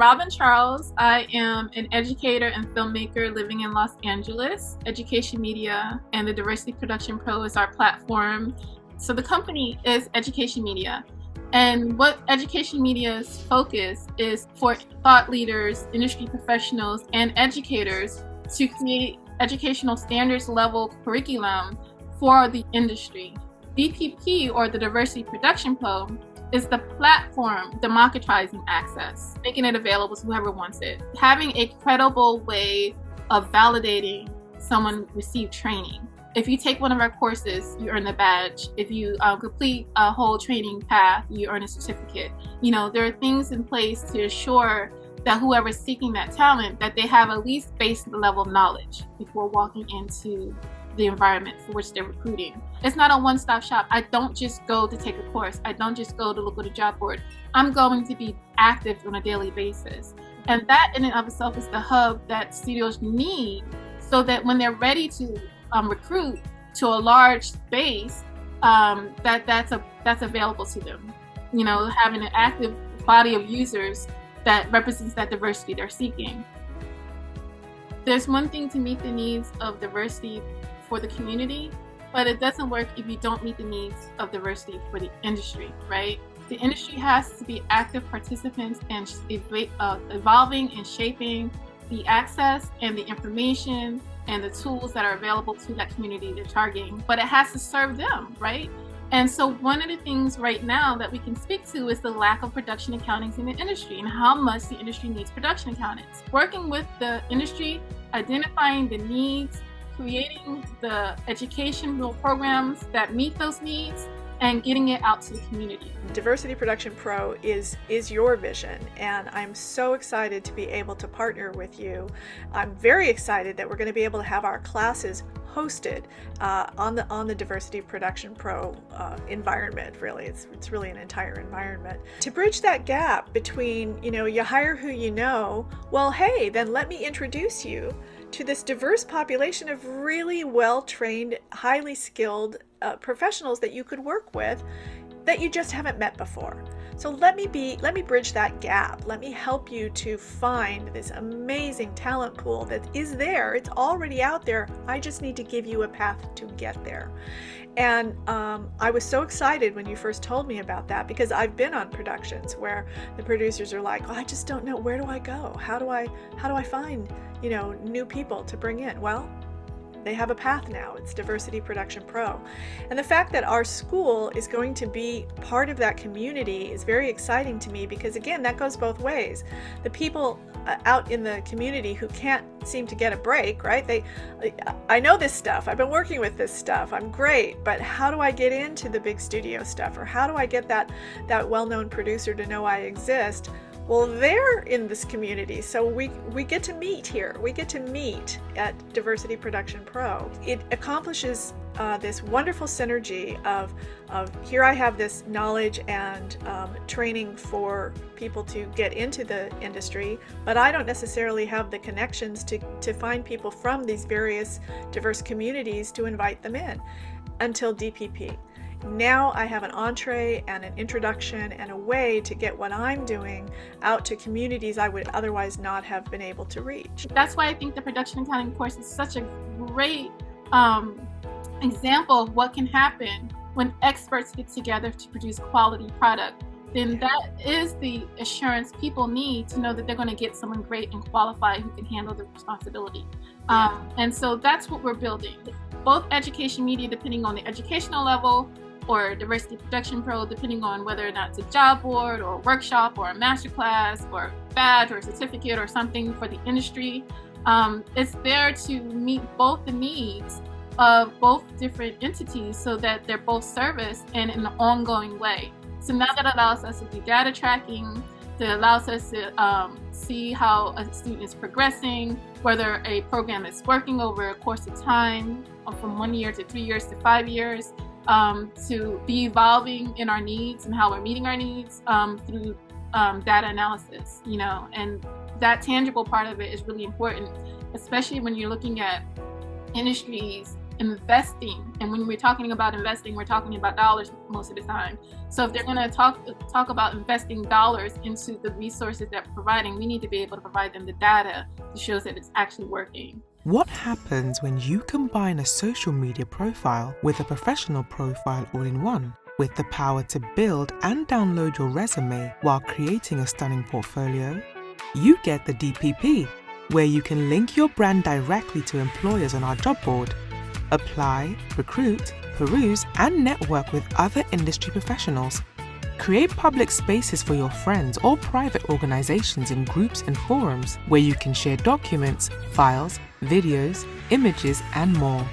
Robin Charles. I am an educator and filmmaker living in Los Angeles. Education Media and the Diversity Production Pro is our platform. So the company is Education Media. And what Education Media's focus is for thought leaders, industry professionals, and educators to create educational standards level curriculum for the industry. DPP, or the Diversity Production Pro, is the platform democratizing access, making it available to whoever wants it. Having a credible way of validating someone received training. If you take one of our courses, you earn the badge. If you complete a whole training path, you earn a certificate. You know, there are things in place to assure that whoever's seeking that talent, that they have at least base level of knowledge before walking into the environment for which they're recruiting. It's not a one-stop shop. I don't just go to take a course. I don't just go to look at a job board. I'm going to be active on a daily basis. And that in and of itself is the hub that studios need, so that when they're ready to recruit to a large space, that's available to them. You know, having an active body of users that represents that diversity they're seeking. There's one thing to meet the needs of diversity for the community, but it doesn't work if you don't meet the needs of diversity for the industry, right? The industry has to be active participants in evolving and shaping the access and the information and the tools that are available to that community they're targeting, but it has to serve them, right? And so one of the things right now that we can speak to is the lack of production accountants in the industry and how much the industry needs production accountants. Working with the industry, identifying the needs, creating the educational programs that meet those needs, and getting it out to the community. Diversity Production Pro is your vision, and I'm so excited to be able to partner with you. I'm very excited that we're going to be able to have our classes hosted on the Diversity Production Pro environment. Really, it's really an entire environment to bridge that gap between, you know, you hire who you know. Well, hey, then let me introduce you to this diverse population of really well-trained, highly skilled professionals that you could work with that you just haven't met before. So let me bridge that gap. Let me help you to find this amazing talent pool that is there. It's already out there. I just need to give you a path to get there. And I was so excited when you first told me about that, because I've been on productions where the producers are like, oh, I just don't know, where do I go? How do I find, you know, new people to bring in? Well, they have a path now. It's Diversity Production Pro. And the fact that our school is going to be part of that community is very exciting to me, because again, that goes both ways. The people out in the community who can't seem to get a break, right? I know this stuff. I've been working with this stuff. I'm great, but how do I get into the big studio stuff? Or how do I get that well-known producer to know I exist? Well, they're in this community, so we get to meet here. We get to meet at Diversity Production Pro. It accomplishes this wonderful synergy of here I have this knowledge and training for people to get into the industry, but I don't necessarily have the connections to find people from these various diverse communities to invite them in until DPP. Now I have an entree and an introduction and a way to get what I'm doing out to communities I would otherwise not have been able to reach. That's why I think the production accounting course is such a great example of what can happen when experts get together to produce quality product. Then that is the assurance people need to know that they're going to get someone great and qualified who can handle the responsibility. And so that's what we're building. Both Education Media, depending on the educational level, or Diversity Production Pro, depending on whether or not it's a job board or a workshop or a masterclass or a badge or a certificate or something for the industry. It's there to meet both the needs of both different entities so that they're both serviced and in an ongoing way. So now that allows us to do data tracking, that allows us to see how a student is progressing, whether a program is working over a course of time from 1 year to 3 years to 5 years, to be evolving in our needs and how we're meeting our needs through data analysis, you know, and that tangible part of it is really important, especially when you're looking at industries investing. And when we're talking about investing, we're talking about dollars most of the time. So if they're going to talk about investing dollars into the resources that we're providing, we need to be able to provide them the data that shows that it's actually working. What happens when you combine a social media profile with a professional profile all in one? With the power to build and download your resume while creating a stunning portfolio? You get the DPP, where you can link your brand directly to employers on our job board. Apply, recruit, peruse, and network with other industry professionals. Create public spaces for your friends or private organizations in groups and forums where you can share documents, files, videos, images, and more.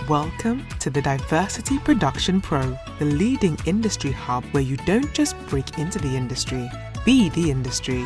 Welcome to the Diversity Production Pro, the leading industry hub where you don't just break into the industry, be the industry.